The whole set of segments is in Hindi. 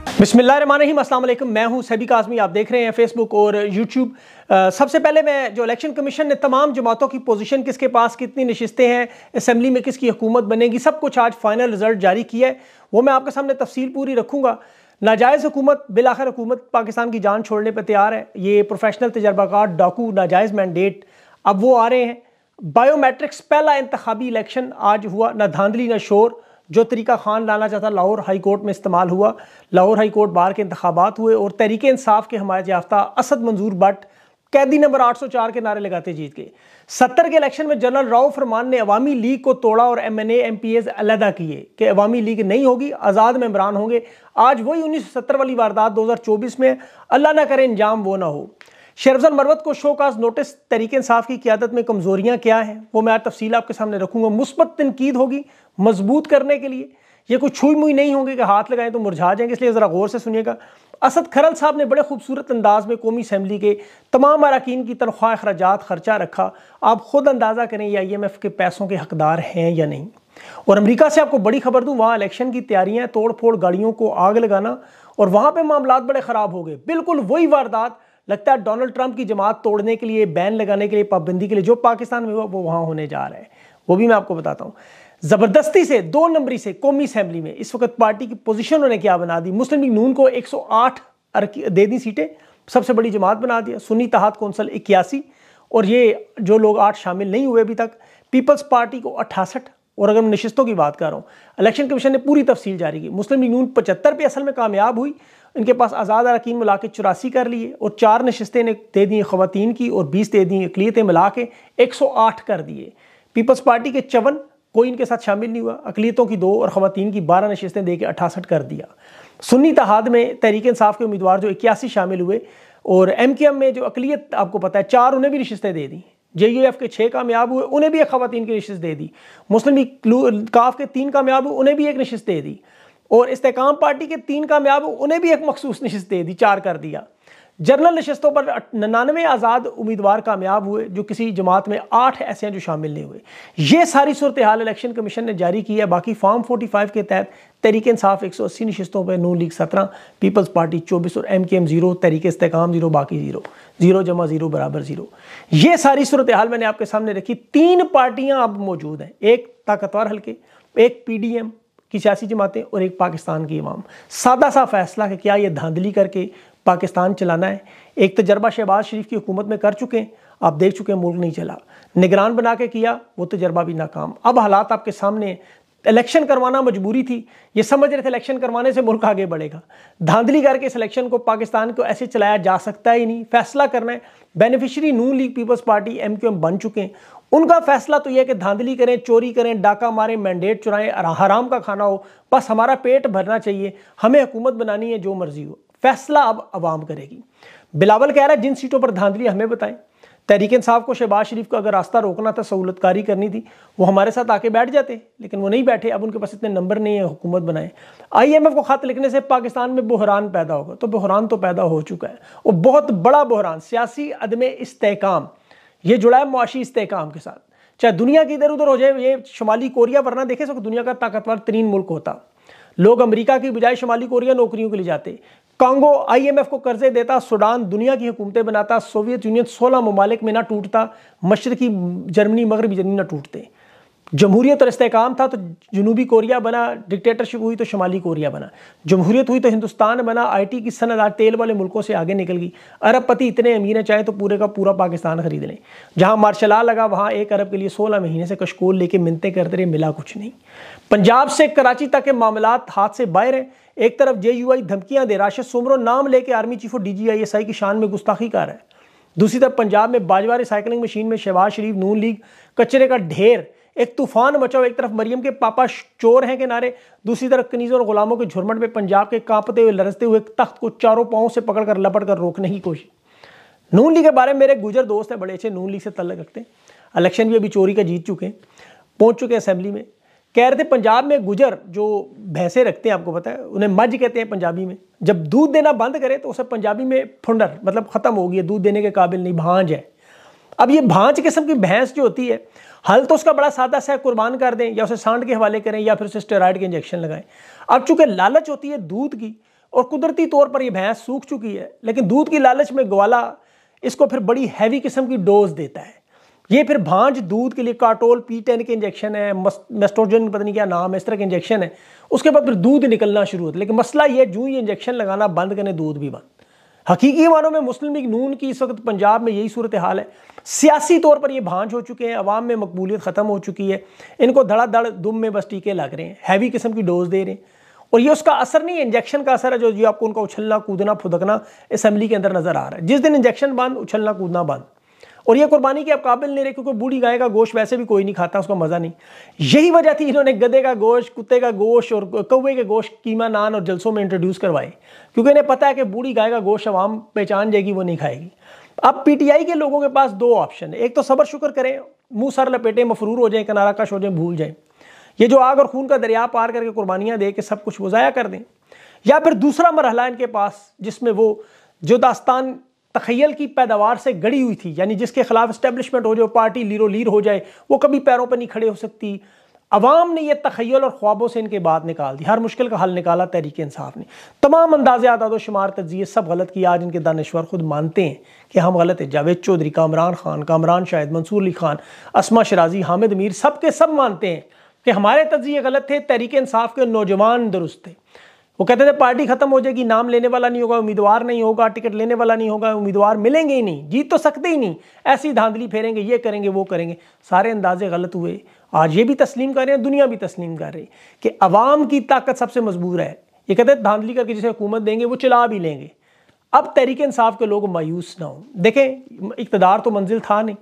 बिस्मिल्लाहिर्रहमानिर्रहीम, अस्सलाम वालेकुम। मैं हूं सभी काज़मी, आप देख रहे हैं फेसबुक और यूट्यूब। सबसे पहले मैं जो इलेक्शन कमीशन ने तमाम जमातों की पोजीशन, किसके पास कितनी नशिस्तें हैं, असम्बली में किसकी हुकूमत बनेगी, सब कुछ आज फाइनल रिजल्ट जारी किया है। वो मैं आपके सामने तफसील पूरी रखूँगा। नाजायज़ हुकूमत, बिलाखिर हुकूमत पाकिस्तान की जान छोड़ने पर तैयार है। ये प्रोफेशनल तजर्बाकार डाकू नाजायज़ मैंडेट अब वो आ रहे हैं। बायोमेट्रिक्स पहला इंतखाबी इलेक्शन आज हुआ, ना धांधली ना शोर। जो तरीका खान लाना चाहता लाहौर हाई कोर्ट में इस्तेमाल हुआ। लाहौर हाई कोर्ट बार के इंतखाबात हुए और तहरीक इंसाफ के हमायत याफ्ता असद मंजूर बट कैदी नंबर 804 के नारे लगाते जीत गए। 70 के इलेक्शन में जनरल राव फरमान ने अवामी लीग को तोड़ा और MNA MPs अलहदा किए कि अवामी लीग नहीं होगी, आज़ाद मेंबरान होंगे। आज वही 1970 वाली वारदात 2024 में, अल्लाह ना करे इंजाम वो ना हो। शेरफजल मरवत को शोकाज नोटिस, तहरीक इंसाफ की क़यादत में कमजोरियां क्या हैं वो मैं आज तफसील आपके सामने रखूंगा। मुस्बत तनकीद होगी मजबूत करने के लिए, ये कोई छुई मुई नहीं होंगे कि हाथ लगाएं तो मुरझा जाएंगे, इसलिए ज़रा गौर से सुनिएगा। असद खरल साहब ने बड़े खूबसूरत अंदाज में कौमी असम्बली के तमाम अरकान की तनख्वाह अखराजात खर्चा रखा। आप खुद अंदाज़ा करें ये IMF के पैसों के हकदार हैं या नहीं। और अमेरिका से आपको बड़ी खबर दूँ, वहाँ इलेक्शन की तैयारियाँ, तोड़ फोड़, गाड़ियों को आग लगाना, और वहाँ पर मामलात बड़े ख़राब हो गए। बिल्कुल वही वारदात लगता है डोनाल्ड ट्रंप की जमात तोड़ने के लिए, बैन लगाने के लिए, पाबंदी के लिए जो पाकिस्तान में हुआ वो वहाँ होने जा रहा है। वो भी मैं आपको बताता हूँ। ज़बरदस्ती से 2 नंबरी से कौमी असम्बली में इस वक्त पार्टी की पोजीशन उन्होंने क्या बना दी। मुस्लिम लीग नून को 108 दे दी सीटें, सबसे बड़ी जमात बना दिया। सुन्नी तहात कौंसल 81, और ये जो लोग 8 शामिल नहीं हुए अभी तक। पीपल्स पार्टी को 68, और अगर मैं नशिस्तों की बात कर रहा हूँ, इलेक्शन कमीशन ने पूरी तफसील जारी की। मुस्लिम लीग नून 75 पे असल में कामयाब हुई, इनके पास आज़ाद अरकान मिला के 84 कर लिए, और 4 नशिस्तें ने दे दी ख़वातीन की और 20 दे दी अक़लियतें मिला के 108 कर दिए। पीपल्स पार्टी के 54, कोई इनके साथ शामिल नहीं हुआ। अक़लियतों की 2 और ख़वातीन की 12 नशिस्तें दे के 68 कर दिया। सुन्नी तहाद में तहरीक इंसाफ के उम्मीदवार जो 81 शामिल हुए, और MKM में जो अक़लियत आपको पता है 4, उन्हें भी नशिस्तें दे दी। JUF के 6 कामयाब हुए, उन्हें भी एक ख़वातीन की नशिस्त दे दी। मुस्लिम लीग काफ के 3 कामयाब हुए, उन्हें भी एक नशिस्त दे दी। और इस्तेकाम पार्टी के 3 कामयाब हुए, उन्हें भी एक मखसूस नशिस्त दे दी, 4 कर दिया। जनरल नशिस्तों पर 99 आज़ाद उम्मीदवार कामयाब हुए, जो किसी जमात में 8 ऐसे हैं जो शामिल नहीं हुए। ये सारी सूरत हाल इलेक्शन कमीशन ने जारी की है। बाकी फॉर्म 45 के तहत तहरीक इंसाफ 180 नशिस्तों पर, नून लीग 17, पीपल्स पार्टी 24 और MKM 0, तहरीक इस्तेकाम 0, बाकी 0, 0 जमा 0 बराबर 0। ये सारी सूरत हाल मैंने आपके सामने रखी। 3 पार्टियां अब मौजूद हैं, एक ताकतवर हल्के, एक PDM की सियासी जमातें और एक पाकिस्तान की इमाम। सादा सा फैसला कि क्या ये धांधली करके पाकिस्तान चलाना है। एक तजर्बा शहबाज शरीफ की हुकूमत में कर चुके हैं, आप देख चुके हैं, मुल्क नहीं चला। निगरान बना के किया, वो तजर्बा भी नाकाम। अब हालात आपके सामने, इलेक्शन करवाना मजबूरी थी, ये समझ रहे थे इलेक्शन करवाने से मुल्क आगे बढ़ेगा। धांधली करके इस इलेक्शन को पाकिस्तान को ऐसे चलाया जा सकता ही नहीं। फैसला करना है, बेनिफिशरी नून लीग, पीपल्स पार्टी, MKM बन चुके हैं। उनका फैसला तो यह है कि धांधली करें, चोरी करें, डाका मारें, मैंडेट चुराएं, हराम का खाना हो, बस हमारा पेट भरना चाहिए, हमें हुकूमत बनानी है, जो मर्जी हो। फैसला अब अवाम करेगी। बिलावल कह रहा है जिन सीटों पर धांधली हमें बताएं। तहरीक इंसाफ को, शहबाज शरीफ को अगर रास्ता रोकना था, सहूलतकारी करनी थी, वो हमारे साथ आके बैठ जाते, लेकिन वो नहीं बैठे। अब उनके पास इतने नंबर नहीं है हुकूमत बनाए। IMF को खत लिखने से पाकिस्तान में बहरान पैदा होगा, तो बहरान तो पैदा हो चुका है, और बहुत बड़ा बहरान, सियासी अदम इस्तेकाम। ये जुड़ा है मुआशी इस्तेकाम के साथ। चाहे दुनिया की इधर उधर हो जाए, ये शुमाली कोरिया, वरना देखे सो दुनिया का ताकतवर तरीन मुल्क होता। लोग अमेरिका की बजाय शुमाली कोरिया नौकरियों के लिए जाते। कांगो IMF को कर्जे देता, सूडान दुनिया की हुकूमतें बनाता, सोवियत यूनियन 16 ममालिक में ना टूटता, मशरकी जर्मनी, मगरबी जर्मनी ना टूटते। जमहूरियत और इस्तेकाम था तो जनूबी कोरिया बना, डिक्टेटरशिप हुई तो शुमाली कोरिया बना, जमहूरियत हुई तो हिंदुस्तान बना, IT की सनत तेल वाले मुल्कों से आगे निकल गई। अरबपति इतने अमीर हैं, चाहे तो पूरे का पूरा पाकिस्तान खरीद लें। जहाँ मार्शल लॉ लगा, वहाँ 1 अरब के लिए 16 महीने से कशकोल लेके मिन्नतें करते रहे, मिला कुछ नहीं। पंजाब से कराची तक के मामलात हाथ से बाहर हैं। एक तरफ JUI धमकियां दे, राशिद सुमरो नाम लेके आर्मी चीफ और DGI की शान में गुस्ताखी कर रहा है। दूसरी तरफ पंजाब में बाजवा रिसाइकलिंग मशीन में शहबाज शरीफ, नून लीग, कचरे का ढेर, एक तूफान मचाओ। एक तरफ मरियम के पापा चोर हैं के नारे, दूसरी तरफ कनीज़ों और गुलामों के झुरमट में पंजाब के कांपते हुए, लरसते हुए तख्त को चारों पांवों से पकड़कर लपट कर रोकने की कोशिश। नून लीग के बारे में मेरे गुजर दोस्त हैं, बड़े अच्छे, नून लीग से तल्लुक़ रखते हैं, इलेक्शन भी अभी चोरी का जीत चुके हैं, पहुंच चुके हैं असेंबली में। कह रहे थे पंजाब में गुजर जो भैंसे रखते हैं, आपको पता है, उन्हें मज कहते हैं पंजाबी में। जब दूध देना बंद करे तो उसे पंजाबी में फुंडर, मतलब खत्म हो गई है, दूध देने के काबिल नहीं, भांज है। अब ये भांज किस्म की भैंस जो होती है, हल तो उसका बड़ा सादा सा, कुर्बान कर दें या उसे सांड के हवाले करें या फिर उसे स्टेरॉइड के इंजेक्शन लगाएं। अब चूंकि लालच होती है दूध की, और कुदरती तौर पर यह भैंस सूख चुकी है, लेकिन दूध की लालच में ग्वाला इसको फिर बड़ी हैवी किस्म की डोज देता है। ये फिर भांज दूध के लिए कार्टोल P10 के इंजेक्शन है, मेस्ट्रोजन पता नहीं क्या नाम है, इस तरह के इंजेक्शन है, उसके बाद फिर दूध निकलना शुरू होता है। लेकिन मसला ये, जो ये इंजेक्शन लगाना बंद करें दूध भी बंद। हकीकी मानों में मुस्लिम लीग नून की इस वक्त पंजाब में यही सूरत हाल है। सियासी तौर पर ये भांज हो चुके हैं, अवाम में मकबूलियत ख़त्म हो चुकी है, इनको धड़ाधड़ दुम में बस टीके लग रहे हैं, हैवी किस्म की डोज दे रहे हैं, और ये उसका असर नहीं है, इंजेक्शन का असर है जो आपको उनका उछलना कूदना फुदकना असम्बली के अंदर नजर आ रहा है। जिस दिन इंजेक्शन बंद, उछलना कूदना बंद। और ये कुर्बानी के अब काबिल नहीं रहे, क्योंकि बूढ़ी गाय का गोश्त वैसे भी कोई नहीं खाता, उसका मज़ा नहीं। यही वजह थी इन्होंने गधे का गोश्त, कुत्ते का गोश्त और कौवे के गोश्त कीमा नान और जलसों में इंट्रोड्यूस करवाए, क्योंकि इन्हें पता है कि बूढ़ी गाय का गोश्त अवाम पहचान जाएगी, वो नहीं खाएगी। अब PTI के लोगों के पास दो ऑप्शन है, एक तो सब्र शुक्र करें, मुंह सर लपेटें, मफरूर हो जाएं, किनारा कश हो जाएं, भूल जाएं, ये जो आग और खून का दरिया पार करके कुर्बानियाँ दे के सब कुछ वो ज़ाया कर दें, या फिर दूसरा मरहला इनके पास जिसमें वो जो दास्तान तखय्यल की पैदावार से गड़ी हुई थी, यानी जिसके खिलाफ इस्टेब्लिशमेंट हो जाए, पार्टी लीरो लीर हो जाए, वो कभी पैरों पर नहीं खड़े हो सकती। अवाम ने यह तखय्यल और ख्वाबों से इनके बात निकाल दी, हर मुश्किल का हल निकाला तहरीक इंसाफ ने। तमाम अंदाजे आदाद शुमार तज्जिए सब गलत किया। आज इनके दानिश्वर खुद मानते हैं कि हम गलत है। जावेद चौधरी, कामरान खान, कामरान शाहिद, मंसूर अली खान, अस्मा शराजी, हामिद मीर, सब के सब मानते हैं कि हमारे तज्जिए गलत थे, तहरीक इंसाफ के नौजवान दुरुस्त थे। वो कहते थे पार्टी खत्म हो जाएगी, नाम लेने वाला नहीं होगा, उम्मीदवार नहीं होगा, टिकट लेने वाला नहीं होगा, उम्मीदवार मिलेंगे ही नहीं, जीत तो सकते ही नहीं, ऐसी धांधली फेरेंगे, ये करेंगे वो करेंगे। सारे अंदाजे गलत हुए। आज ये भी तस्लीम कर रहे हैं, दुनिया भी तस्लीम कर रही है कि अवाम की ताकत सबसे मजबूर है। ये कहते हैं धांधली करके जिसे हुकूमत देंगे वो चला भी लेंगे। अब तहरीक इंसाफ के लोग मायूस ना हो। देखें, इक़्तिदार तो मंजिल था नहीं,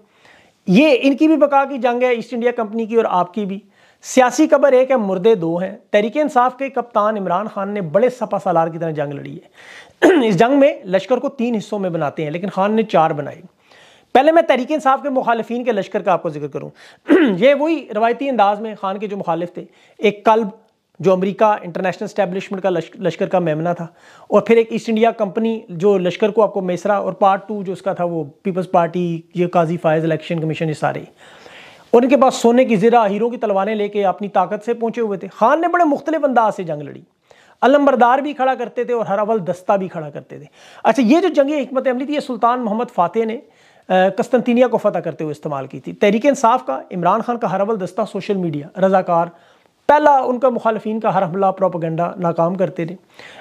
ये इनकी भी बका की जंग है, ईस्ट इंडिया कंपनी की और आपकी भी। सियासी कबर एक है, मुर्दे दो हैं। तहरीक इंसाफ के कप्तान इमरान खान ने बड़े सपा सालार की तरह जंग लड़ी है। इस जंग में लश्कर को 3 हिस्सों में बनाते हैं, लेकिन खान ने 4 बनाए। पहले मैं तहरीक इंसाफ के मुखालिफिन के लश्कर का आपको जिक्र करूँ। ये वही रवायती अंदाज में खान के जो मुखालिफ थे, एक कल्ब जो अमेरिका इंटरनेशनल एस्टेब्लिशमेंट का लश्कर का मेमना था, और फिर एक ईस्ट इंडिया कंपनी जो लश्कर को आपको मेसरा, और पार्ट 2 जो उसका था वो पीपल्स पार्टी, ये काजी फायज इलेक्शन कमीशन, ये सारे। और इनके पास सोने की ज़रा, हीरों की तलवारें लेके अपनी ताकत से पहुंचे हुए थे। खान ने बड़े मुख्तलिफ अंदाज से जंग लड़ी, अलंबरदार भी खड़ा करते थे और हर अवल दस्ता भी खड़ा करते थे। अच्छा, ये जो जंगी हिकमत अमली थी, ये सुल्तान मोहम्मद फातेह ने कस्तंतीनिया को फतह करते हुए इस्तेमाल की थी। तहरीक इंसाफ का, इमरान खान का हर अवल दस्ता, सोशल मीडिया, रजाकार, पहला उनका मुखालिफिन का हर हमला प्रोपेगेंडा नाकाम करते थे।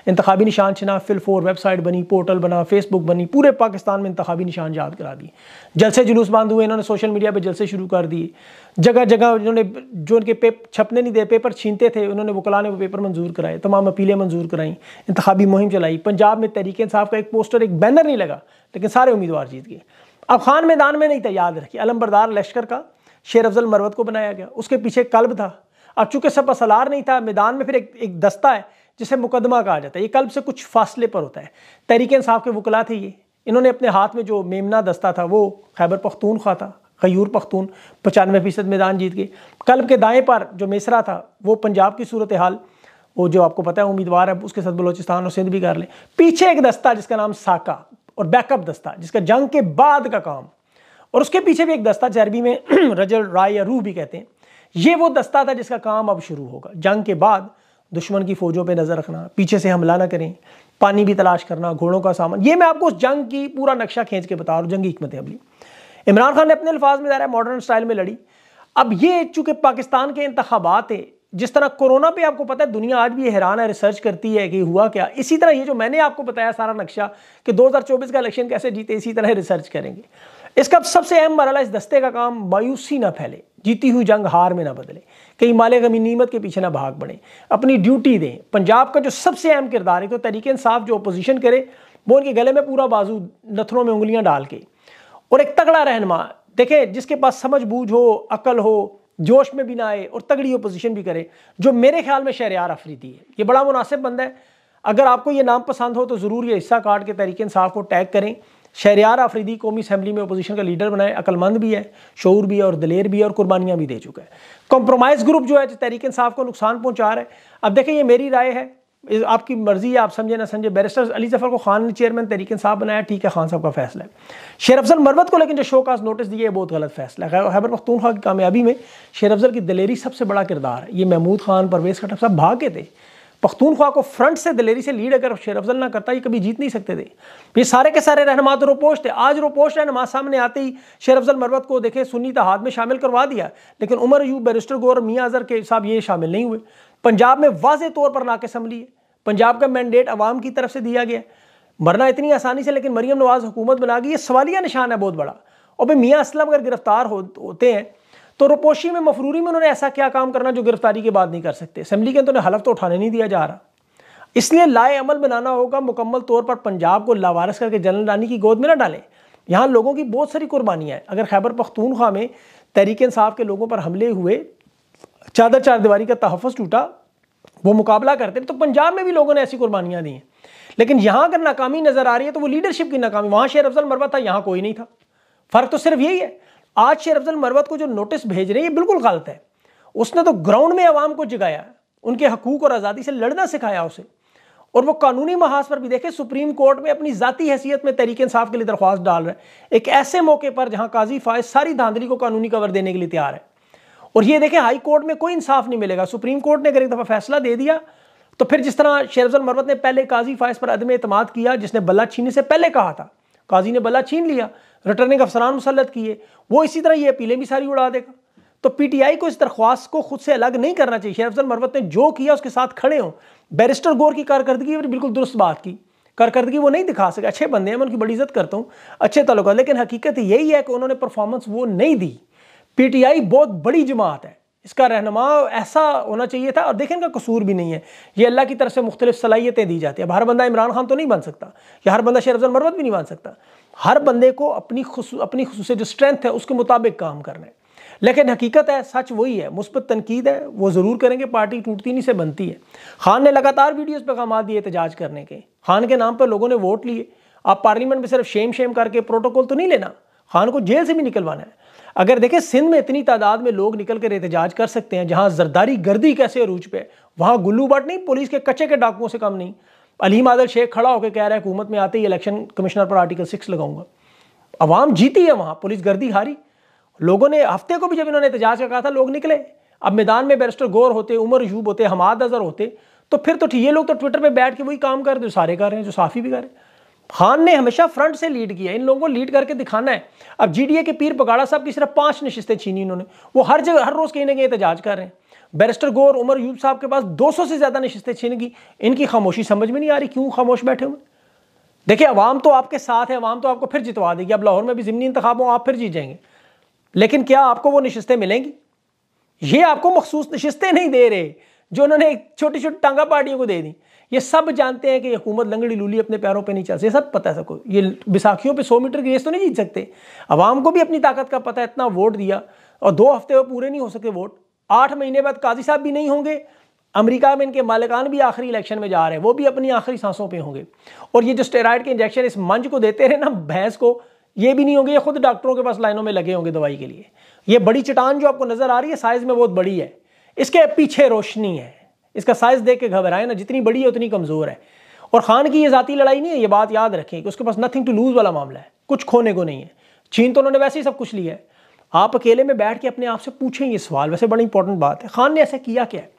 इंतखाबी निशान छिना, फिल4 वेबसाइट बनी, पोर्टल बना, फेसबुक बनी, पूरे पाकिस्तान में इंतखाबी निशान याद करा दिए। जलसे जुलूस बंद हुए, इन्होंने सोशल मीडिया पे जलसे शुरू कर दिए। जगह जगह उन्होंने जो उनके छपने नहीं दे, पेपर छीनते थे, उन्होंने वकला ने वो पेपर मंजूर कराए, तमाम अपीलें मंजूर कराई, इंतखाबी मुहिम चलाई। पंजाब में तहरीक इंसाफ का एक पोस्टर, एक बैनर नहीं लगा, लेकिन सारे उम्मीदवार जीत गए। अब खान मैदान में नहीं था, याद रखिए, अलंबरदार लश्कर का शेर अफजल मरवत को बनाया गया, उसके पीछे कल्ब था। अब चूंकि सपा सलार नहीं था मैदान में, फिर एक दस्ता है जिसे मुकदमा कहा जाता है, ये कल्ब से कुछ फासले पर होता है। तहरीक इंसाफ के वकला थे ये, इन्होंने अपने हाथ में जो मेमना दस्ता था वो खैबर पख्तूनख्वा था, खयूर पख्तून 95% मैदान जीत गए। कल्ब के दाएं पर जो मेसरा था वो पंजाब की सूरत हाल, वो जो आपको पता है उम्मीदवार है, उसके साथ बलोचिस्तान और सिंध भी कर लें। पीछे एक दस्ता जिसका नाम साका, और बैकअप दस्ता जिसका जंग के बाद का काम, और उसके पीछे भी एक दस्ता अरबी में रजल राय या रूह भी कहते हैं। ये वो दस्ता था जिसका काम अब शुरू होगा। जंग के बाद दुश्मन की फौजों पे नज़र रखना, पीछे से हमला ना करें, पानी भी तलाश करना, घोड़ों का सामान। ये मैं आपको उस जंग की पूरा नक्शा खींच के बता रहा हूँ, जंगी हिकमत अमली। इमरान खान ने अपने अल्फाज में ज़रा मॉडर्न स्टाइल में लड़ी। अब ये चूंकि पाकिस्तान के इंतखाबात है, जिस तरह कोरोना पे आपको पता है दुनिया आज भी हैरान है, रिसर्च करती है कि हुआ क्या, इसी तरह ये जो मैंने आपको बताया सारा नक्शा कि 2024 का इलेक्शन कैसे जीते, इसी तरह रिसर्च करेंगे। इसका सबसे अहम मरहला, इस दस्ते का काम मायूसी ना फैले, जीती हुई जंग हार में ना बदले, कहीं माले गनीमत के पीछे ना भाग बढ़े, अपनी ड्यूटी दें। पंजाब का जो सबसे अहम किरदार है तो तहरीक इंसाफ जो अपोजिशन करे, वो उनके गले में पूरा बाजू, नथनों में उंगलियां डाल के, और एक तगड़ा रहनुमा देखें जिसके पास समझ बूझ हो, अकल हो, जोश में भी ना आए और तगड़ी अपोजिशन भी करे, जो मेरे ख्याल में शहरयार अफरीदी है। ये बड़ा मुनासिब बंदा है। अगर आपको ये नाम पसंद हो तो ज़रूर ये हिस्सा काट के तहरीक इंसाफ को टैग करें। शहरयार अफरीदी कौमी असम्बली में अपोजिशन का लीडर बनाए, अकलमंद भी है, शऊर भी है और दलेर भी है, और कुर्बानियाँ भी दे चुका है। कॉम्प्रोमाइज़ ग्रुप जो है तहरीक इंसाफ को नुकसान पहुँचा रहा है। अब देखें, ये मेरी राय है, आपकी मर्जी है, आप समझे ना समझे। बैरिस्टर अली जफर को खान ने चेयरमैन तहरीक इंसाफ बनाया, ठीक है, खान साहब का फैसला है। शेर अफजल मरवत को लेकिन जो शोकाज नोटिस दिए है बहुत गलत फैसला है। खैबर पख्तूनख्वा की कामयाबी में शेर अफजल की दलेरी सबसे बड़ा किरदार है। ये महमूद खान, परवेज़ खट्टर सब भाग के थे, पख्तूनख्वा को फ्रंट से दिलेरी से लीड अगर शेर अफजल ना करता, ये कभी जीत नहीं सकते थे। ये सारे के सारे रहनुमा तो रोपोश थे। आज रोपोश रहनुमा सामने आते ही शेर अफजल मरवत को देखे सुन्नी इत्तेहाद में शामिल करवा दिया, लेकिन उमर अयूब, बैरिस्टर गौर और मियां अजहर के साहब ये शामिल नहीं हुए। पंजाब में वाज़े तौर पर नाक़िस असम्बली है। पंजाब का मैंडेट अवाम की तरफ से दिया गया, मरना इतनी आसानी से, लेकिन मरियम नवाज हुकूमत बना गई। ये सवालिया निशान है बहुत बड़ा। और भाई मियाँ असलम अगर गिरफ्तार होते हैं तो रोपोशी में, मफरूरी में उन्होंने ऐसा क्या काम करना जो गिरफ्तारी के बाद नहीं कर सकते। असेंबली के अंदर उन्हें हलफ तो उठाने नहीं दिया जा रहा। इसलिए लाए अमल बनाना होगा मुकम्मल तौर पर। पंजाब को लावारिस करके जनरल रानी की गोद में ना डालें। यहाँ लोगों की बहुत सारी कुर्बानियाँ हैं। अगर खैबर पख्तूनख्वा में तहरीक इंसाफ के लोगों पर हमले हुए, चादर चार दीवारी का तहफ़्फ़ुज़ टूटा, वो मुकाबला करते, तो पंजाब में भी लोगों ने ऐसी कुर्बानियाँ दी हैं। लेकिन यहाँ अगर नाकामी नज़र आ रही है तो वो लीडरशिप की नाकामी। वहाँ शेर अफजल मरवत था, यहाँ कोई नहीं था। फ़र्क तो सिर्फ यही है। आज शेर अफजल मरवत को जो नोटिस भेज रहे हैं ये बिल्कुल गलत है। उसने तो ग्राउंड में अवाम को जगाया, उनके हकूक़ और आज़ादी से लड़ना सिखाया उसे। और वो कानूनी महाज पर भी देखे, सुप्रीम कोर्ट में अपनी ज़ाती हैसियत में तहरीक इंसाफ के लिए दरख्वास्त डाल रहे हैं, एक ऐसे मौके पर जहाँ काजी फायज सारी धांधली को कानूनी कवर देने के लिए तैयार है। और ये देखें, हाई कोर्ट में कोई इंसाफ नहीं मिलेगा। सुप्रीम कोर्ट ने अगर एक दफ़ा फैसला दे दिया तो फिर जिस तरह शेर अफजल मरवत ने पहले काजी फायज पर अदम एतमाद किया, जिसने बल्ला छीनने से पहले कहा था, काजी ने बल्ला छीन लिया, रिटर्निंग अफसरान मुसल्लत किए, वो इसी तरह ये अपीलें भी सारी उड़ा देगा। तो पीटीआई को इस दरख्वास्त को खुद से अलग नहीं करना चाहिए। शेर अफजल मरवत ने जो किया उसके साथ खड़े हों। बैरिस्टर गौर की कारकर्दगी बिल्कुल दुरुस्त बात की, कारकर्दगी वो नहीं दिखा सके। अच्छे बंदे हैं, मैं उनकी बड़ी इज्जत करता हूँ, अच्छे ताल्लुकात, लेकिन हकीकत यही है कि उन्होंने परफॉर्मेंस वो नहीं दी। पीटीआई बहुत बड़ी जमात है, इसका रहनुमा ऐसा होना चाहिए था। और देखें, इनका कसूर भी नहीं है, ये अल्लाह की तरफ से मुख्तलिफ सलाहियतें दी जाती है। अब हर बंदा इमरान खान तो नहीं बन सकता, या हर बंदा शेर अफजल मरवत भी नहीं बन सकता। हर बंदे को अपनी खुसूसियत जो स्ट्रेंथ है उसके मुताबिक काम करना है। लेकिन हकीकत है, सच वही है। मुस्बत तनकीद है वो ज़रूर करेंगे, पार्टी टूटती नहीं से बनती है। खान ने लगातार वीडियोज़ पैगाम दिए एहतजाज करने के, खान के नाम पर लोगों ने वोट लिए। आप पार्लियामेंट में सिर्फ शेम करके प्रोटोकॉल तो नहीं लेना, खान को जेल से भी निकलवाना है। अगर देखें, सिंध में इतनी तादाद में लोग निकल कर एहतजाज कर सकते हैं, जहाँ जरदारी गर्दी कैसे अरूज पे, वहाँ गुल्लू भट्ट नहीं, पुलिस के कच्चे के डाकुओं से कम नहीं। अलीम आदल शेख खड़ा होकर कह रहा है हुकूमत में आते ही इलेक्शन कमिश्नर पर आर्टिकल 6 लगाऊंगा। अवाम जीती है वहाँ, पुलिस गर्दी हारी। लोगों ने हफ्ते को भी जब इन्होंने एहतजाज का कहा था, लोग निकले। अब मैदान में बैरिस्टर गौर होते, उमर अयूब होते, हमाद अजहर होते, तो फिर तो ठीक, ये लोग तो ट्विटर पे बैठ के वही काम कर रहे, जो सारे कर रहे हैं, जो साफ़ी भी कर रहे हैं। खान ने हमेशा फ्रंट से लीड किया, इन लोगों को लीड करके दिखाना है। अब जीडीए के पीर पगाड़ा साहब की सिर्फ 5 नशिस्तें छीनी इन्होंने, वो हर जगह हर रोज़ कहीं ना कहीं एहतजाज कर रहे हैं। बैरिस्टर गौर, उमर अयूब साहब के पास 200 से ज़्यादा नशिस्तें छीन की। इनकी खामोशी समझ में नहीं आ रही, क्यों खामोश बैठे हुए। देखिए, अवाम तो आपके साथ है, अवाम तो आपको फिर जितवा देगी। अब लाहौर में भी ज़िमनी इंतखाब हो, आप फिर जीत जाएंगे, लेकिन क्या आपको वो नशिस्तें मिलेंगी? ये आपको मखसूस नशिस्तें नहीं दे रहे जो उन्होंने छोटी छोटी टांगा पार्टियों को दे दी। ये सब जानते हैं कि हुकूमत लंगड़ी लूली अपने पैरों पे नहीं चल सकती, ये सब पता है सबको। ये बैसाखियों पे 100 मीटर की रेस तो नहीं जीत सकते। अवाम को भी अपनी ताकत का पता है, इतना वोट दिया और 2 हफ्ते में पूरे नहीं हो सके वोट। 8 महीने बाद काजी साहब भी नहीं होंगे, अमेरिका में इनके मालिकान भी आखिरी इलेक्शन में जा रहे हैं, वो भी अपनी आखिरी सांसों पे होंगे। और ये जो स्टेरॉइड के इंजेक्शन इस मंच को देते रहे ना, भैंस को, ये भी नहीं होंगे, ये खुद डॉक्टरों के पास लाइनों में लगे होंगे दवाई के लिए। ये बड़ी चट्टान जो आपको नजर आ रही है साइज में बहुत बड़ी है, इसके पीछे रोशनी है। इसका साइज देख के घबराए ना, जितनी बड़ी है उतनी कमजोर है। और खान की ये जाती लड़ाई नहीं है, ये बात याद रखें कि उसके पास नथिंग टू लूज वाला मामला है, कुछ खोने को नहीं है। चीन तो उन्होंने वैसे ही सब कुछ लिया है। आप अकेले में बैठ के अपने आप से पूछें ये सवाल, वैसे बड़ी इंपॉर्टेंट बात है, खान ने ऐसा किया क्या है?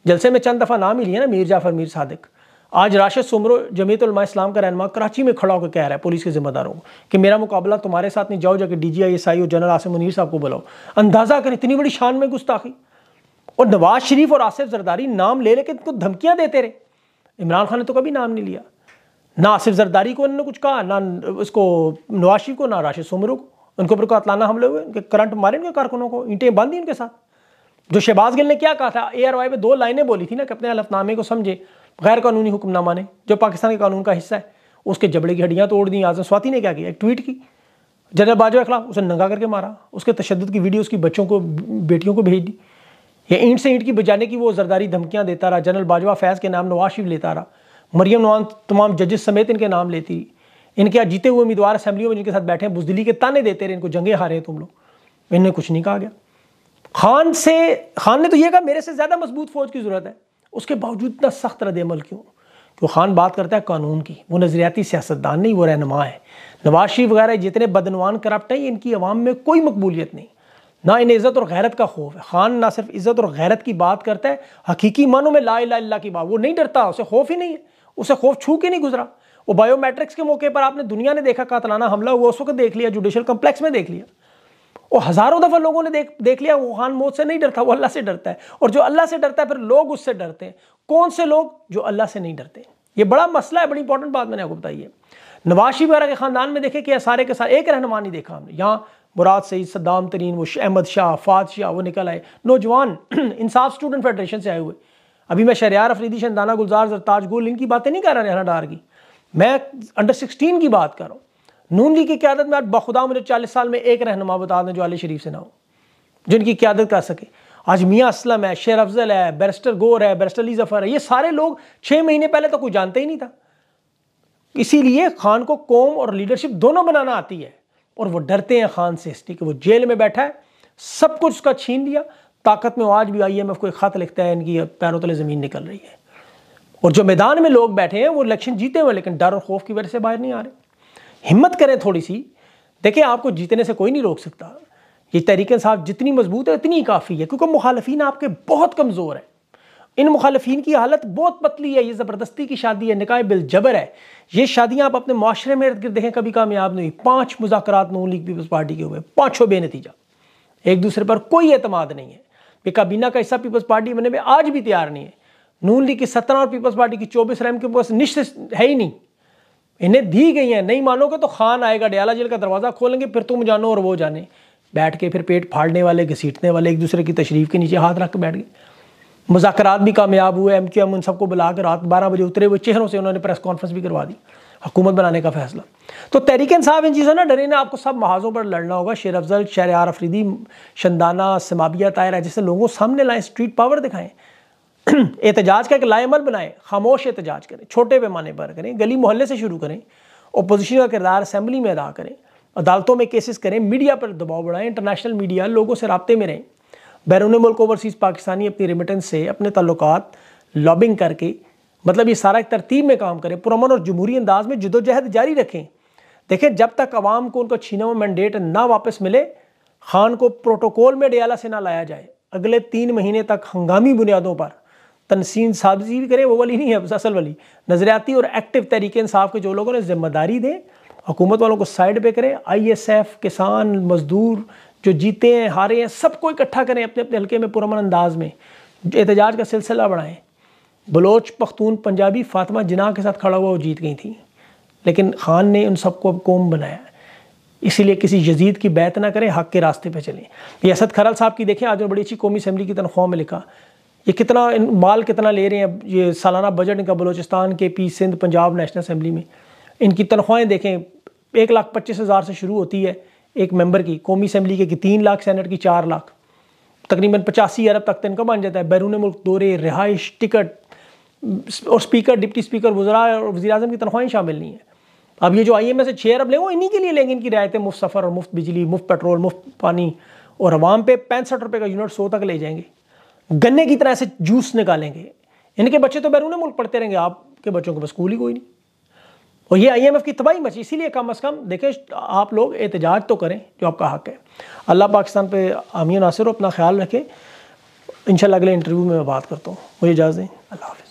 जलसे में चंद दफ़ा नाम ही लिया ना, मीर जाफर, मीर सादिक। आज राशिद सुमरो जमीयत उलमा इस्लाम का रहनुमा कराची में खड़ा होकर कह रहा है पुलिस के जिम्मेदारों को कि मेरा मुकाबला तुम्हारे साथ नहीं, जाओ जाके DGI और जनरल आसिम मुनीर साहब को बुलाओ। अंदाजा करें इतनी बड़ी शान में गुस्ताखी। और नवाज शरीफ और आसिफ जरदारी नाम ले लेके इनको धमकियां देते रहे। इमरान खान ने तो कभी नाम नहीं लिया, ना आसिफ जरदारी को उन्होंने कुछ कहा, ना उसको नवाज शरीफ को, ना राशिद सुमरो को। उनके ऊपर कातलाना हमले हुए, उनके करंट मारे, उनके कारकुनों को ईंटें बांधी उनके साथ। जो शहबाज गिल ने क्या कहा था, ARY में 2 लाइनें बोली थी ना कि अपने हलफनामे को समझे, गैर कानूनी हुक्म ना माने, जो पाकिस्तान के कानून का हिस्सा है। उसके जबड़े की हड्डियां तोड़ दी। आज़म स्वाति ने क्या किया, एक ट्वीट की जनरल बाजवा के खिलाफ, उसे नंगा करके मारा, उसके तशद्दुद की वीडियो उसकी बच्चों को, बेटियों को भेज दी। ये ईंट से ईंट की बजाने की वो जरदारी धमकियां देता रहा। जनरल बाजवा फैज़ के नाम नवाज शरीफ लेता रहा, मरियम नवाज तमाम जजेस समेत इनके नाम लेती। इनके यहाँ जीते हुए उम्मीदवार असेंबलियों में जिनके साथ बैठे हैं बुजदिली के ताने देते रहे, इनको जंगे हारे तुम लोग, इन्हें कुछ नहीं कहा गया। खान ने तो ये कहा मेरे से ज़्यादा मजबूत फौज की ज़रूरत है, उसके बावजूद इतना सख्त रद्द-ए-अमल क्यों? क्यों खान बात करता है कानून की, वो नज़रियाती सियासतदान नहीं, वो रहनुमा है। नवाज शरीफ वगैरह जितने बदनवान करप्ट हैं, इनकी अवाम में कोई मकबूलियत नहीं। ना इन्हें इज़्ज़त और गैरत का खौफ है। खान ना सिर्फ इज़्ज़त और गैरत की बात करता है, हकीकी मानों में ला इलाहा इल्लल्लाह की बात, वो नहीं डरता, उसे खौफ ही नहीं है, उसे खौफ छू के नहीं गुजरा। वो बायोमेट्रिक्स के मौके पर आपने दुनिया ने देखा कातलाना हमला हुआ, उस वक्त देख लिया, जुडिशल कम्प्लेक्स में देख लिया, और हज़ारों दफ़ा लोगों ने देख लिया। वो खान मौत से नहीं डरता, वो अल्लाह से डरता है, और जो अल्लाह से डरता है फिर लोग उससे डरते हैं। कौन से लोग? जो अल्लाह से नहीं डरते। ये बड़ा मसला है, बड़ी इंपॉर्टेंट बात मैंने आपको बताई है। नवाज शरीफ वगैरह के ख़ानदान में देखे कि सारे के सारे एक रहनुमा नहीं देखा हमने। यहाँ मुराद सईद, सद्दाम तरीन, वो अहमद शाह, फात शाह, वो निकल आए नौजवान इंसाफ स्टूडेंट फेडरेशन से आए हुए। अभी मैं शहरियार अफरीदी, शंदाना गुलजार, जरताज गुल, इनकी बातें नहीं कर रहा रहना डार की, मैं अंडर 16 की बात कर रहा हूँ। नून लीग की क़यादत में आज बखुदा मुझे 40 साल में एक रहनुमा बता दें जो अली शरीफ से ना हो, जिनकी क़यादत कर सके। आज मियाँ असलम है, शेर अफजल है, बैरिस्टर गौर है, बैरिस्टर अली जफ़र है, ये सारे लोग 6 महीने पहले तो कोई जानते ही नहीं था। इसीलिए खान को कौम और लीडरशिप दोनों बनाना आती है, और वो डरते हैं खान से, इसलिए कि वो जेल में बैठा है, सब कुछ उसका छीन लिया। ताकत में वो आज भी IMF को एक ख़त लिखता है, इनकी पैरों तले ज़मीन निकल रही है। और जो मैदान में लोग बैठे हैं वो इलेक्शन जीते हुए, लेकिन डर और खौफ की वजह से बाहर नहीं आ रहे। हिम्मत करें थोड़ी सी, देखिए आपको जीतने से कोई नहीं रोक सकता। ये तहरीक इंसाफ जितनी मजबूत है उतनी काफ़ी है, क्योंकि मुखालफीन आपके बहुत कमज़ोर है। इन मुखालफीन की हालत बहुत पतली है, ये ज़बरदस्ती की शादी है, निकाह बिल जबर है। ये शादियाँ आप अपने माशरे में इर्द गिर्द देखें, कभी कामयाब नहीं हुई। 5 मुज़ाकरात नून लीग पीपल्स पार्टी के हुए, 5 बेनतीजा, एक दूसरे पर कोई एतमाद नहीं है। काबीना का हिस्सा पीपल्स पार्टी बनने में आज भी तैयार नहीं है। नून लीग की 17 और पीपल्स पार्टी की 24 रैम के पास निश्चित है ही नहीं, इन्हें दी गई हैं। नहीं मानोगे तो खान आएगा, डयाला जेल का दरवाज़ा खोलेंगे, फिर तुम जानो और वो जाने। बैठ के फिर पेट फाड़ने वाले, घसीटने वाले, एक दूसरे की तशरीफ के नीचे हाथ रख के बैठ गए। मुज़ाकरात भी कामयाब हुए, MQM उन सबको बुला कर रात 12 बजे उतरे हुए चेहरों से उन्होंने प्रेस कॉन्फ्रेंस भी करवा दी, हुकूमत बनाने का फैसला। तो तहरीक इंसाफ इन चीज़ों ना डरे ना, आपको सब महाजों पर लड़ना होगा। शेर अफजल, शहरियार अफरीदी, शंदाना, समाबिया, तायरा जैसे लोगों सामने लाएँ, स्ट्रीट पावर दिखाएँ, एहतजाज का एक लाएमल बनाएं, खामोश एहतजाज करें, छोटे पैमाने पर करें, गली मोहल्ले से शुरू करें, अपोजिशन का किरदार असेंबली में अदा करें, अदालतों में केसेस करें, मीडिया पर दबाव बढ़ाएं, इंटरनेशनल मीडिया, लोगों से राब्ते में रहें। बैरून मुल्क ओवरसीज़ पाकिस्तानी अपनी रेमिटेंस से अपने ताल्लुकात लॉबिंग करके, मतलब ये सारा एक तरतीब में काम करें, पुरअमन और जमहूरी अंदाज में जदोजहद जारी रखें। देखें, जब तक अवाम को उनका छीना हुआ मैंडेट ना वापस मिले, खान को प्रोटोकॉल में डयाला से ना लाया जाए। अगले 3 महीने तक हंगामी बुनियादों पर तनसीन साजी भी करें, वो वाली नहीं है असल वाली, नजरियाती और एक्टिव तहरीक इंसाफ के जो लोगों ने जिम्मेदारी दें, हुकूमत वालों को साइड पे करें। ISF, किसान, मजदूर जो जीते हैं हारे हैं, सबको इकट्ठा करें अपने अपने हल्के में, पुरअमन अंदाज में एहतजाज का सिलसिला बढ़ाएं। बलोच, पख्तून, पंजाबी, फातिमा जिन्ना के साथ खड़ा हुआ वो जीत गई थी, लेकिन खान ने उन सबको अब कौम बनाया। इसीलिए किसी यजीद की बैत ना करें, हक के रास्ते पे चलें। ये असद खरल साहब की देखें, आज बड़ी अच्छी कौमी असम्बली की तनख्वाह में लिखा, ये कितना माल कितना ले रहे हैं। ये सालाना बजट इनका Balochistan, KP, Sindh, Punjab national assembly में इनकी तनख्वाहें देखें, 1,25,000 से शुरू होती है एक मेंबर की, कौमी असम्बली के 3 लाख, सेनेट की 4 लाख, तकरीबन 85 अरब तक इनका बन जाता है। बैरून मुल्क दौरे, रिहाइश, टिकट और स्पीकर, डिप्टी स्पीकर, वज़रा और वज़ीर-ए-आज़म की तनख्वाहें शामिल नहीं है। अब ये जो IMF से 6 अरब लें, वो इन्हीं के लिए लेंगे, इनकी रियायतें, मुफ्त सफ़र और मुफ्त बिजली, मुफ्त पेट्रोल, मुफ्त पानी, और अवाम पे 65 रुपये का यूनिट 100 तक ले जाएंगे। गन्ने की तरह से जूस निकालेंगे। इनके बच्चे तो बैरून मुल्क पढ़ते रहेंगे, आपके बच्चों को बस स्कूल ही कोई नहीं। और ये IMF की तबाही मची। इसीलिए कम अज़ कम देखें, आप लोग एहतजाज तो करें जो आपका हक है। अल्लाह पाकिस्तान पे आमीन नासिर, अपना ख्याल रखें। इंशाल्लाह अगले इंटरव्यू में मैं बात करता हूँ। मुझे इजाज़त दें। अल्लाह हाफ़िज़।